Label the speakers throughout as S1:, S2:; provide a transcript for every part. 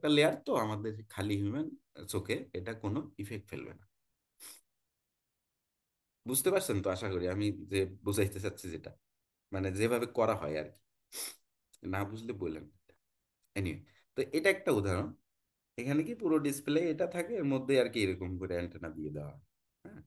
S1: একটা লেয়ার, তো আমাদের খালি হিউম্যান চোখে এটা কোনো ইফেক্ট ফেলবে না। বুঝতে পারছেন তো আশা করি আমি যে বুঝাইতে চাচ্ছি যেটা, মানে যেভাবে করা হয় আর কি। না বুঝলে বললেন। এনিওয়ে, তো এটা একটা উদাহরণ। এখানে কি পুরো ডিসপ্লে এটা থাকে, এর মধ্যে আর কি এরকম করে অ্যান্টেনা দিয়ে দেওয়া হয়। হ্যাঁ,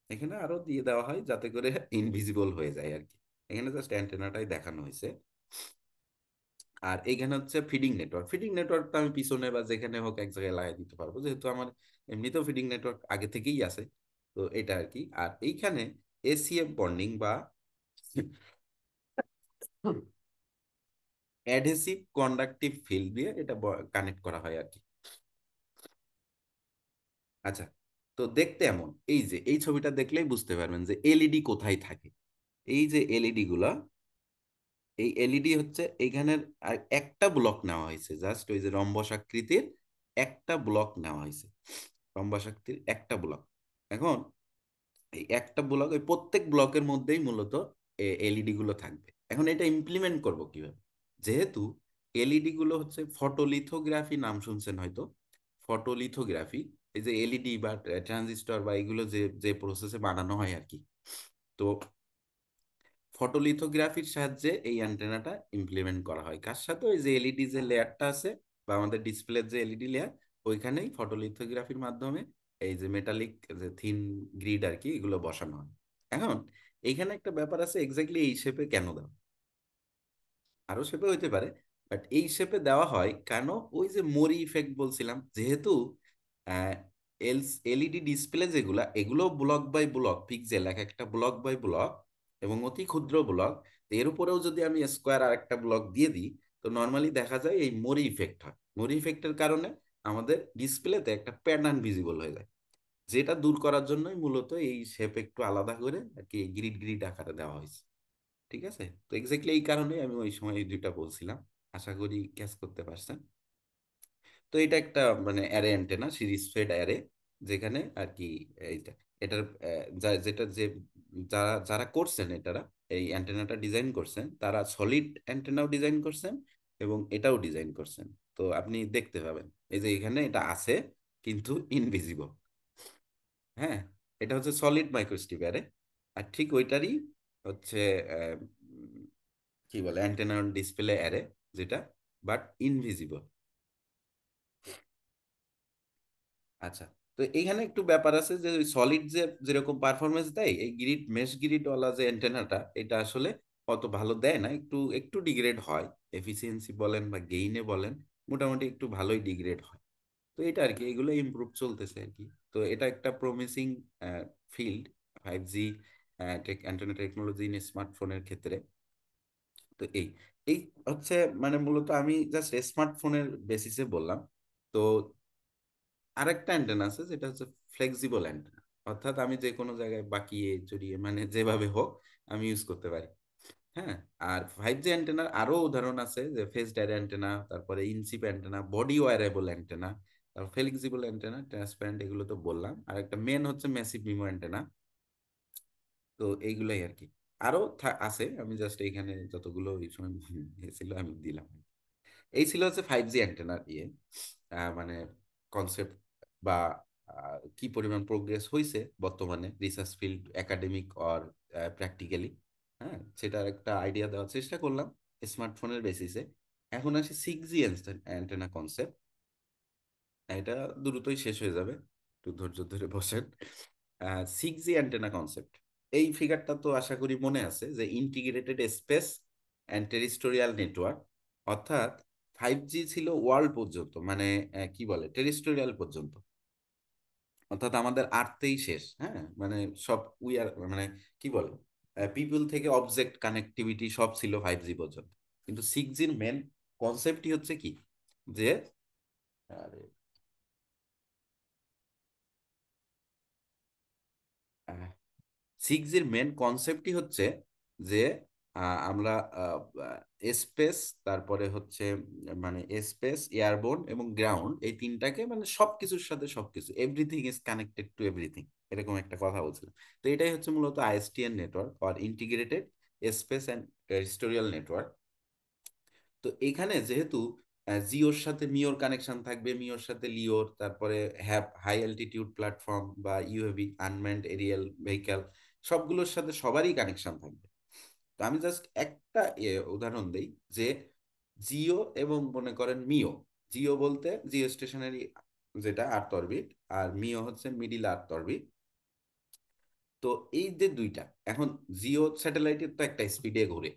S1: এখানে আরো দিয়ে দেওয়া হয় যাতে করে ইনভিজিবল হয়ে যায় আর কি। এখানে জাস্ট অ্যান্টেনাটাই দেখানো হয়েছে। আর এখানে হচ্ছে ফিডিং নেটওয়ার্ক। ফিডিং নেটওয়ার্কটা আমি পিছনে বা যেখানে হোক এক জায়গায় লাগিয়ে দিতে পারবো, যেহেতু আমার এমনিতেও ফিডিং নেটওয়ার্ক আগে থেকেই আছে। তো এটা আর কি। আর এইখানে এসিএফ বন্ডিং বা অ্যাডহেসিভ কন্ডাক্টিভ ফিল্ড দিয়ে এটা কানেক্ট করা হয় আর কি। আচ্ছা, তো দেখতে এমন, এই যে এই ছবিটা দেখলেই বুঝতে পারবেন যে এলইডি কোথায় থাকে। এই যে এলইডি গুলা, এই এলইডি হচ্ছে এইখানের একটা ব্লক নেওয়া হয়েছে, জাস্ট ওই যে রম্বস আকৃতির একটা ব্লক নেওয়া হয়েছে। রম্বস আকৃতির একটা ব্লক। এখন এই একটা ব্লক, ওই প্রত্যেক ব্লকের মধ্যেই মূলত এলইডি গুলো থাকবে। এখন এটা ইমপ্লিমেন্ট করব কিভাবে? যেহেতু এলইডি গুলো হচ্ছে ফটোলিথোগ্রাফি, নাম শুনছেন হয়তো। ফটোলিথোগ্রাফি, এই যে এলইডি বা ট্রানজিস্টর বা এগুলো যে যে প্রসেসে বানানো হয় আর কি। তো ফটোলিথোগ্রাফির সাহায্যে এই অ্যান্টেনাটা ইমপ্লিমেন্ট করা হয়। কার সাথে? ওই যে এলইডি যে লেয়ারটা আছে বা আমাদের ডিসপ্লের যে এলইডি লেয়ার, ওইখানেই ফটোলিথোগ্রাফির মাধ্যমে এই যে মেটালিক যে থিন গ্রিড আর কি, এগুলো বসানো হয়। এখন এইখানে একটা ব্যাপার আছে, এক্স্যাক্টলি এই শেপে কেন দেওয়া? আরো শেপে হইতে পারে, বাট এই শেপে দেওয়া হয় কেন? ওই যে মোরি ইফেক্ট বলছিলাম, যেহেতু এলইডি ডিসপ্লে যেগুলা, এগুলো ব্লক বাই ব্লক পিক্সেল, এক একটা ব্লক বাই ব্লক এবং অতি ক্ষুদ্র ব্লক। এর উপরেও যদি আমি স্কোয়ার আর একটা ব্লক দিয়ে দিই, তো নর্মালি দেখা যায় এই মোরি ইফেক্ট হয়। মোরি ইফেক্টের কারণে আমাদের ডিসপ্লেতে একটা প্যাটার্ন ভিজিবল হয়ে যায়, যেটা দূর করার জন্যই মূলত এই শেপ একটু আলাদা করে আর কি গ্রিড গ্রিড আকারে দেওয়া হয়েছে। ঠিক আছে, তো এক্স্যাক্টলি এই কারণে আমি ওই সময় এই দুইটা বলছিলাম। আশা করি ক্যাচ করতে পারছেন। তো এটা একটা মানে array antenna, series fed array, যেখানে আর কি এইটা, এটার যেটা যে যারা যারা করছেন এটারা, এই অ্যান্টেনাটা ডিজাইন করছেন, তারা সলিড অ্যান্টেনাও ডিজাইন করছেন এবং এটাও ডিজাইন করছেন। তো আপনি দেখতে পাবেন এই যে এখানে এটা আছে কিন্তু ইনভিজিবল। হ্যাঁ, এটা হচ্ছে সলিড মাইক্রোস্ট্রিপ অ্যারে। আর ঠিক ওইটারই হচ্ছে আহ, উম, কি বলে অ্যান্টেনা ডিসপ্লে অ্যারে, যেটা বাট ইনভিজিবল। আচ্ছা, তো এইখানে একটু ব্যাপার আছে যে সলিড যে যেরকম পারফরমেন্স দেয়, এই গ্রিড মেশ গ্রিড ওয়ালা যে অ্যান্টেনাটা, এটা আসলে অত ভালো দেয় না, একটু একটু ডিগ্রেড হয়। এফিসিয়েন্সি বলেন বা গেইনে বলেন, মোটামুটি একটু ভালোই ডিগ্রেড হয়। তো এটা আর কি, এগুলো ইমপ্রুভ চলতেছে আর কি। তো এটা একটা promising field, 5G antenna technology in স্মার্টফোনের ক্ষেত্রে। তো এই এই হচ্ছে মানে মূলত আমি জাস্ট স্মার্টফোনের বেসিসে বললাম। তো আরেকটা অ্যান্টেনা আছে যেটা হচ্ছে ফ্লেক্সিবল অ্যান্টেনা, অর্থাৎ আমি যে কোনো জায়গায় বাঁকিয়ে চড়িয়ে মানে যেভাবে হোক আমি ইউজ করতে পারি। হ্যাঁ, আর 5G অ্যান্টেনার আরো উদাহরণ আছে, যে ফেসড অ্যারে অ্যান্টেনা, তারপরে ইনসিপ অ্যান্টেনা, বডি ওয়্যারেবল অ্যান্টেনা, তারপর ফ্লেক্সিবল অ্যান্টেনা, ট্রান্সপারেন্ট, এগুলো তো বললাম। আর একটা মেন হচ্ছে ম্যাসিভ মিমো অ্যান্টেনা। তো এইগুলাই আর কি। আরো আছে, আমি জাস্ট এইখানে যতগুলো এই সময় ছিল আমি দিলাম। এই ছিল হচ্ছে 5G অ্যান্টেনার ইয়ে মানে কনসেপ্ট বা কি পরিমাণ প্রোগ্রেস হয়েছে বর্তমানে research field, academic or practically. হ্যাঁ, সেটার একটা আইডিয়া দেওয়ার চেষ্টা করলাম স্মার্টফোনের বেসিসে। এখন আসি 6G অ্যান্টেনা কনসেপ্ট। এটা দ্রুতই শেষ হয়ে যাবে, একটু ধৈর্য ধরে বসেন। 6G অ্যান্টেনা কনসেপ্ট, এই ফিগারটা তো আশা করি মনে আছে, যে integrated space and terrestrial network. অর্থাৎ 5G ছিল ওয়ার্ল্ড পর্যন্ত, মানে কি বলে টেরিস্টোরিয়াল পর্যন্ত, অর্থাৎ আমাদের আর্থেই শেষ। হ্যাঁ, মানে সব উই আর মানে কি বলে পিপল থেকে অবজেক্ট কানেক্টিভিটি সব ছিল 5G পর্যন্ত। কিন্তু 6Gর মেন কনসেপ্টই হচ্ছে কি, যে আরে 6Gর মেন কনসেপ্টই হচ্ছে যে আমরা স্পেস, তারপরে হচ্ছে মানে স্পেস, এয়ারবোর্ন এবং গ্রাউন্ড, এই তিনটাকে মানে সবকিছুর সাথে সবকিছু, everything is connected to everything, এরকম একটা কথা বলছিলাম। তো এটাই হচ্ছে মূলত আইএসটিএন নেটওয়ার্ক আর integrated space and terrestrial network. তো এখানে যেহেতু জিওর সাথে মিওর কানেকশন থাকবে, মিওর সাথে লিওর, তারপরে হ্যাভ, হাইয়ের সাথে মিওর কানেকশন থাকবে, মিওর সাথে হ্যাভ হাই অ্যালটিটিউড প্ল্যাটফর্ম বা ইউএভি আনম্যান্ড এরিয়াল ভেহিক্যাল, সবগুলোর সাথে সবারই কানেকশন থাকবে। তো আমি জাস্ট একটা উদাহরণ দেই যে জিও এবং মনে করেন মিও, জিও বলতে জিও স্টেশনারি যেটা আর্থ অরবিট, আর মিও হচ্ছে মিডিল আর্থ অরবিট। তো এই যে দুইটা, এখন জিও স্যাটেলাইটের তো একটা স্পিডে ঘুরে,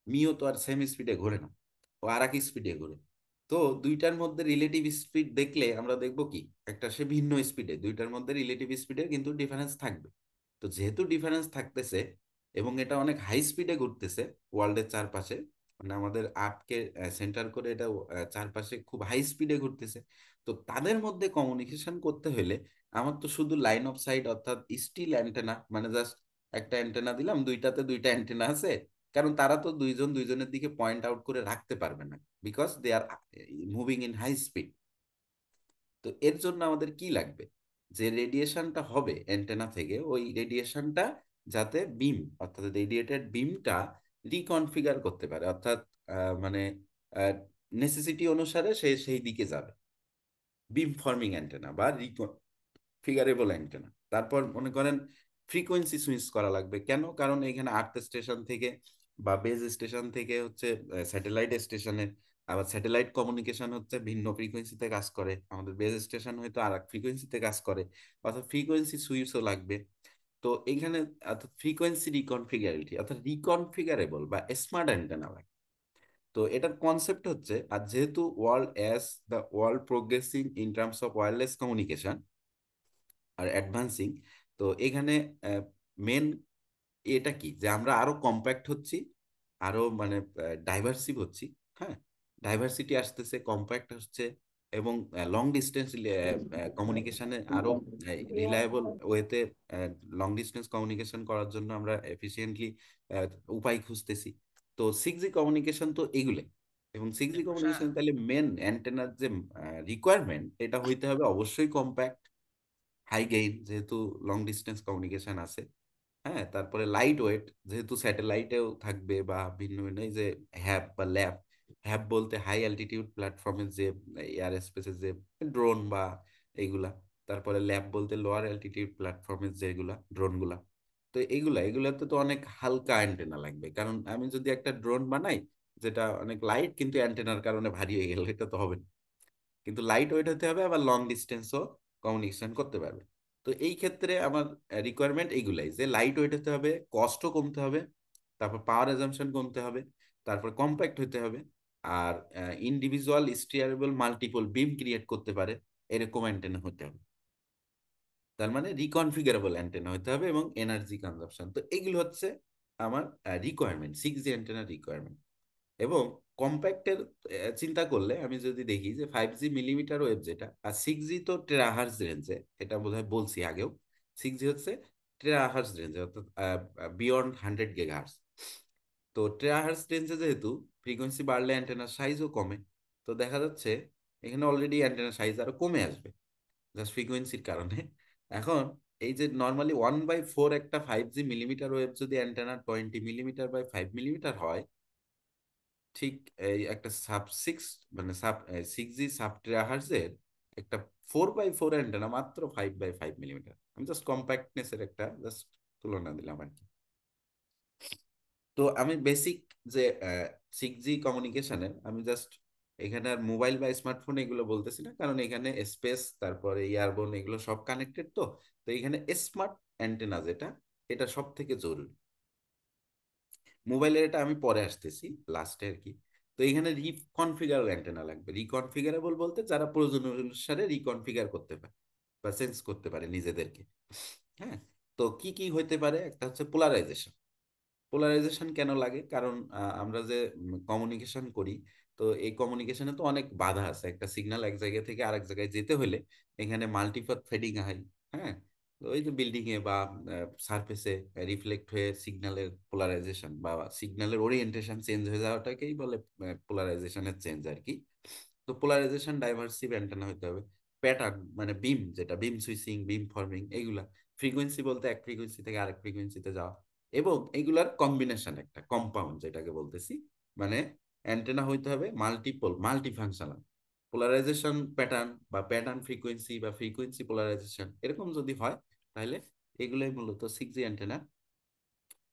S1: মিও তো আর সেম স্পিডে ঘোরে না, ও আর এক স্পিডে ঘুরে। তো দুইটার মধ্যে রিলেটিভ স্পিড দেখলে আমরা দেখব কি, একটা সে ভিন্ন স্পিডে, দুইটার মধ্যে রিলেটিভ স্পিডের কিন্তু ডিফারেন্স থাকবে। তো যেহেতু ডিফারেন্স থাকতেছে এবং এটা অনেক হাই স্পিডে ঘুরতেছে ওয়ার্ল্ডের চারপাশে, মানে আমাদের আর্থকে সেন্টার করে এটা চারপাশে খুব হাই স্পিডে ঘুরতেছে, তো তাদের মধ্যে কমিউনিকেশন করতে হলে আমার তো শুধু লাইন অফ সাইট অর্থাৎ স্টিল অ্যান্টেনা, মানে জাস্ট একটা অ্যান্টেনা দিলাম, দুইটাতে দুইটা অ্যান্টেনা আছে, কারণ তারা তো দুইজন দুইজনের দিকে পয়েন্ট আউট করে রাখতে পারবে না, because they are moving in high speed. তো এর জন্য আমাদের কি লাগবে, যে রেডিয়েশনটা হবে অ্যান্টেনা থেকে, ওই রেডিয়েশনটা যাতে বিম অর্থাৎ রেডিয়েটেড বিমটা রিকনফিগার করতে পারে, অর্থাৎ মানে নেসেসিটি অনুসারে সে সেই দিকে যাবে, বিম ফর্মিং অ্যান্টেনা বা ফিগারেবল অ্যান্টেনা। তারপর মনে করেন ফ্রিকোয়েন্সি সুইচ করা লাগবে, কেন, কারণ এখানে আর্থ স্টেশন থেকে বা বেজ স্টেশন থেকে হচ্ছে স্যাটেলাইট স্টেশনে, আবার স্যাটেলাইট কমিউনিকেশন হচ্ছে ভিন্ন ফ্রিকোয়েন্সিতে কাজ করে, আমাদের বেজ স্টেশন হয়তো আর এক ফ্রিকোয়েন্সিতে কাজ করে, অর্থাৎ ফ্রিকোয়েন্সি সুইচও লাগবে। তো এইখানে অর্থাৎ ফ্রিকোয়েন্সি রিকনফিগারিটি অর্থাৎ রিকনফিগারেবল বা স্মার্ট অ্যান্টেনা লাগে। তো এটার কনসেপ্ট হচ্ছে, আর যেহেতু world progressing in terms of wireless communication আর অ্যাডভান্সিং, তো এখানে মেন এটা কি, যে আমরা আরো কম্প্যাক্ট হচ্ছি, আরো মানে ডাইভার্সিভ হচ্ছি। হ্যাঁ, ডাইভার্সিটি আসতেছে, কম্প্যাক্ট হচ্ছে, এবং লং ডিস্টেন্স কমিউনিকেশনে আরো রিলায়েবল ওয়েতে লং ডিস্টেন্স কমিউনিকেশন করার জন্য আমরা এফিসিয়েন্টলি উপায় খুঁজতেছি। তো 6G কমিউনিকেশন তো এগুলো, এবং 6G কমিউনিকেশন তাহলে মেন অ্যান্টেনার যে রিকোয়ারমেন্ট, এটা হইতে হবে অবশ্যই কম্প্যাক্ট, হাই গেইন, যেহেতু লং ডিস্টেন্স কমিউনিকেশন আছে। হ্যাঁ, তারপরে লাইট ওয়েট, যেহেতু স্যাটেলাইটেও থাকবে বা ভিন্ন ভিন্ন, এই যে হ্যাব বা ল্যাব, হ্যাব বলতে হাই অ্যালটিটিউড প্ল্যাটফর্মের যে এয়ার স্পেসের যে ড্রোন বা এইগুলা, তারপরে ল্যাব বলতে লোয়ার অ্যালটিটিউড প্ল্যাটফর্মের যেগুলা ড্রোনগুলা। তো এগুলাতে তো অনেক হালকা অ্যান্টেনা লাগবে, কারণ আমি যদি একটা ড্রোন বানাই যেটা অনেক লাইট কিন্তু অ্যান্টেনার কারণে ভারী হয়ে গেল, এটা তো হবে না। কিন্তু লাইট ওয়েট হতে হবে, আবার লং ডিস্টেন্সও কমিউনিকেশন করতে পারবে। তো এই ক্ষেত্রে আমার রিকোয়ারমেন্ট এইগুলাই, যে লাইট ওয়েট হতে হবে, কস্টও কমতে হবে, তারপর পাওয়ার এজাম্পশন কমতে হবে, তারপর কম্প্যাক্ট হতে হবে, আর ইন্ডিভিজুয়াল স্টিয়ারেবল মাল্টিপল বিম ক্রিয়েট করতে পারে এরকম অ্যান্টেনা হতে হবে। তার মানে রিকনফিগারেবল অ্যান্টেনা হতে হবে, এবং এনার্জি কনজাম্পশন, তো এগুলো হচ্ছে আমার রিকোয়ারমেন্ট, 6G অ্যান্টেনার রিকোয়ারমেন্ট। এবং কম্প্যাক্টের চিন্তা করলে আমি যদি দেখি যে 5G মিলিমিটার ওয়েভ যেটা, আর 6G তো টেরাহার্জ রেঞ্জে, এটা বোধহয় বলছি আগেও, 6G হচ্ছে টেরাহার্জ রেঞ্জে, অর্থাৎ বিয়ন্ড 100 গিগাহার্জ। তো টেরাহার্জ রেঞ্জে যেহেতু ফ্রিকোয়েন্সি বাড়লে অ্যান্টেনার সাইজও কমে, তো দেখা যাচ্ছে এখানে অলরেডি অ্যান্টেনার সাইজ আরো কমে আসবে জাস্ট ফ্রিকোয়েন্সির কারণে। এখন এই যে নর্মালি 1/4 একটা 5G মিলিমিটার ওয়েভ যদি অ্যান্টেনা 20 মিলিমিটার বাই 5 মিলিমিটার হয়, ঠিক এই একটা সাব সিক্স মানে সাব 6G সাব টেরাহার্জের একটা 4/4 অ্যান্টেনা মাত্র 5/5 মিলিমিটার। আমি জাস্ট কম্প্যাক্টনেসের একটা জাস্ট তুলনা দিলাম আর কি। তো আমি বেসিক যে 6G কমিউনিকেশনের আমি জাস্ট এখানে আর মোবাইল বা স্মার্টফোন এগুলো বলতেছি না, কারণ এখানে স্পেস তারপরে ইয়ারবোন এগুলো সব কানেক্টেড। তো তো এখানে স্মার্ট অ্যান্টেনা যেটা, এটা সব থেকে জরুরি। মোবাইলের এটা আমি পরে আসতেছি লাস্টে আর কি। তো এখানে রিকনফিগারেবল অ্যান্টেনা লাগবে, রিকনফিগারেবল বলতে যারা প্রয়োজন অনুসারে রিকনফিগার করতে পারে বা চেঞ্জ করতে পারে নিজেদেরকে। হ্যাঁ, তো কি কি হইতে পারে, একটা হচ্ছে পোলারাইজেশন। পোলারাইজেশন কেন লাগে, কারণ আমরা যে কমিউনিকেশন করি, তো এই কমিউনিকেশনে তো অনেক বাধা আছে, একটা সিগন্যাল এক জায়গা থেকে আরেক জায়গায় যেতে হলে এখানে মাল্টিপাথ ফেডিং হয়। হ্যাঁ, তো ওই যে বিল্ডিং এ বা সারফেসে রিফ্লেক্ট হয়ে সিগন্যালের পোলারাইজেশন বা সিগন্যালের ওরিয়েন্টেশন চেঞ্জ হয়ে যাওয়াটাকেই বলে পোলারাইজেশনের চেঞ্জ আর কি। তো পোলারাইজেশন ডাইভার্সিভ অ্যান্টেনা হতে হবে। প্যাটার্ন মানে বিম, যেটা বিম সুইচিং, বিম ফর্মিং, এইগুলা। ফ্রিকোয়েন্সি বলতে এক ফ্রিকোয়েন্সি থেকে আরেক ফ্রিকোয়েন্সিতে যাওয়া, এবং এইগুলার কম্বিনেশন একটা কম্পাউন্ড যেটাকে বলতেছি, মানে অ্যান্টেনা হইতে হবে মাল্টিপল মাল্টিফাংশনাল। পোলারাইজেশন প্যাটার্ন বা প্যাটার্ন ফ্রিকোয়েন্সি বা ফ্রিকোয়েন্সি পোলারাইজেশন এরকম যদি হয়, তাহলে এগুলোই মূলত 6G অ্যান্টেনার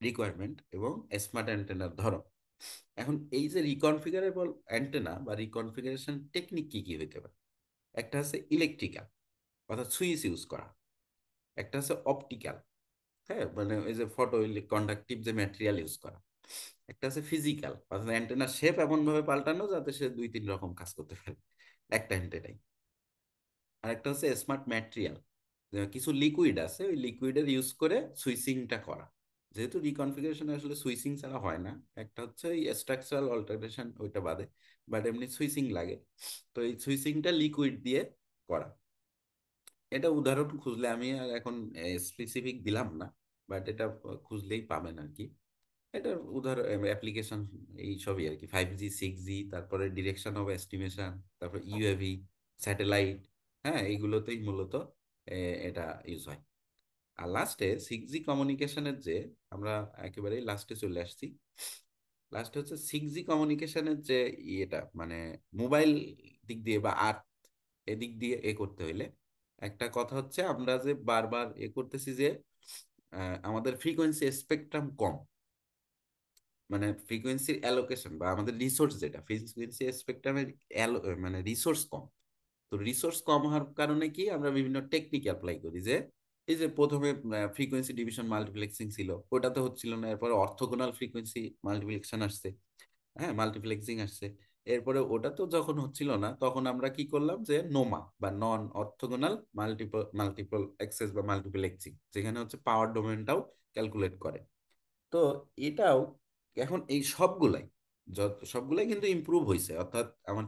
S1: রিকোয়ারমেন্ট এবং স্মার্ট অ্যান্টেনার ধরন। এখন এই যে রিকনফিগারেবল অ্যান্টেনা বা রিকনফিগারেশন টেকনিক কি কি হইতে পারে? একটা আছে ইলেকট্রিক্যাল, অর্থাৎ সুইচ ইউজ করা। একটা আছে অপটিক্যাল, হ্যাঁ মানে ওই যে ফটো কন্ডাক্টিভ যে ম্যাটেরিয়াল ইউজ করা। একটা আছে ফিজিক্যাল, অর্থাৎ অ্যান্টেনার শেপ এমন ভাবে পাল্টানো যাতে সে দুই তিন রকম কাজ করতে পারে একটা অ্যান্টেনাই। আর একটা হচ্ছে স্মার্ট ম্যাটেরিয়াল, কিছু লিকুইড আছে, ওই লিকুইডের ইউজ করে সুইচিংটা করা। যেহেতু রিকনফিগারেশন আসলে সুইচিং ছাড়া হয় না, একটা হচ্ছে ওই স্ট্রাকচারাল অল্টারেশন ওইটা বাদে, বাট এমনি সুইচিং লাগে। তো এই সুইচিংটা লিকুইড দিয়ে করা। এটা উদাহরণ খুঁজলে আমি আর এখন স্পেসিফিক দিলাম না, বাট এটা খুঁজলেই পাবেন আর কি। এটার উদাহরণ অ্যাপ্লিকেশন এই সবই আর কি, 5G 6G, তারপরে ডিরেকশন অফ এস্টিমেশন, তারপর ইউএভি, স্যাটেলাইট, হ্যাঁ এইগুলোতেই মূলত এটা ইউজ হয়। আর লাস্টে 6G কমিউনিকেশনের যে, আমরা একেবারেই লাস্টে চলে আসছি। লাস্টে হচ্ছে 6G কমিউনিকেশনের যে ইয়েটা মানে মোবাইল দিক দিয়ে বা আর্থ এদিক দিয়ে করতে হইলে একটা কথা হচ্ছে, আমরা যে বারবার করতেছি যে আমাদের ফ্রিকোয়েন্সি স্পেকট্রাম কম, মানে ফ্রিকোয়েন্সির অ্যালোকেশন বা আমাদের রিসোর্স যেটা ফ্রিকোয়েন্সি স্পেকট্রামের মানে রিসোর্স কম। তো রিসোর্স কম হওয়ার কারণে কি আমরা বিভিন্ন টেকনিক অ্যাপ্লাই করি, যে এই যে প্রথমে ফ্রিকোয়েন্সি ডিভিশন মাল্টিপ্লেক্সিং ছিল, ওটা তো হচ্ছিল না, এরপরে অর্থোগোনাল ফ্রিকোয়েন্সি মাল্টিপ্লেক্সন আসছে, হ্যাঁ মাল্টিপ্লেক্সিং আসছে। এরপরে ওটা তো যখন হচ্ছিল না, তখন আমরা কি করলাম যে নোমা বা নন অর্থোগোনাল মাল্টিপল মাল্টিপল অ্যাক্সেস বা মাল্টিপ্লেক্সিং, যেখানে হচ্ছে পাওয়ার ডোমেনটাও ক্যালকুলেট করে। তো এটাও এখন এই সবগুলাই, যত সবগুলাই কিন্তু ইমপ্রুভ হয়েছে, অর্থাৎ আমার